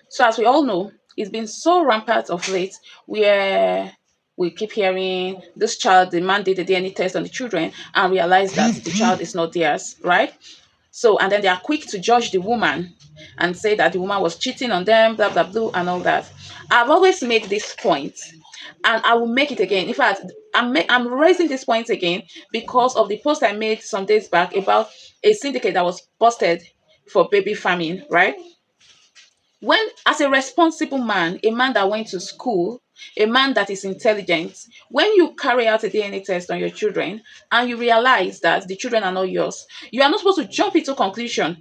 So as we all know, it's been so rampant of late where we keep hearing this child, the man did the DNA test on the children and realized that the child is not theirs, right? So, and then they are quick to judge the woman and say that the woman was cheating on them, blah, blah, blah, and all that. I've always made this point and I will make it again. In fact, I'm raising this point again because of the post I made some days back about a syndicate that was busted for baby farming, right? When, as a responsible man, a man that went to school, a man that is intelligent, when you carry out a DNA test on your children and you realize that the children are not yours, you are not supposed to jump into conclusion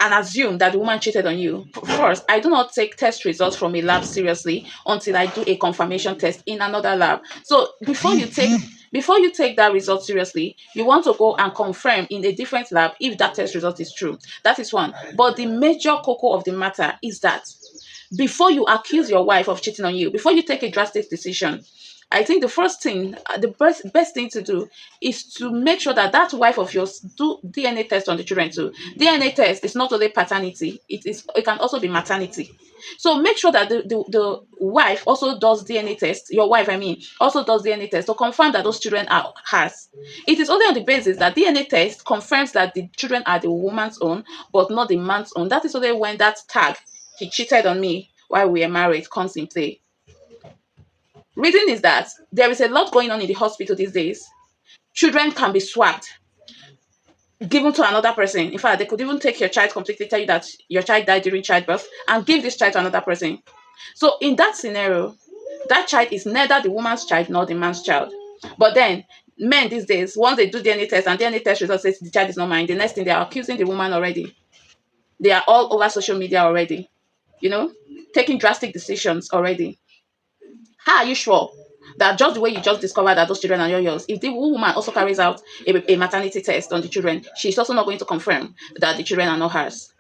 and assume that the woman cheated on you. First, I do not take test results from a lab seriously until I do a confirmation test in another lab. So before you take that result seriously, you want to go and confirm in a different lab if that test result is true. That is one. But the major cocoa of the matter is that before you accuse your wife of cheating on you, before you take a drastic decision, I think the first thing, the best thing to do is to make sure that that wife of yours do DNA test on the children too. DNA test is not only paternity; it can also be maternity. So make sure that the wife also does DNA test. Your wife, I mean, also does DNA test to confirm that those children are hers. It is only on the basis that DNA test confirms that the children are the woman's own, but not the man's own. That is only when that tag "he cheated on me while we were married" comes in play. Reason is that there is a lot going on in the hospital these days. Children can be swapped, given to another person. In fact, they could even take your child completely, tell you that your child died during childbirth, and give this child to another person. So, in that scenario, that child is neither the woman's child nor the man's child. But then, men these days, once they do DNA test and DNA test result says the child is not mine, the next thing they are accusing the woman already. They are all over social media already, you know, taking drastic decisions already. How are you sure that just the way you just discovered that those children are not yours, if the woman also carries out a maternity test on the children, she's also not going to confirm that the children are not hers?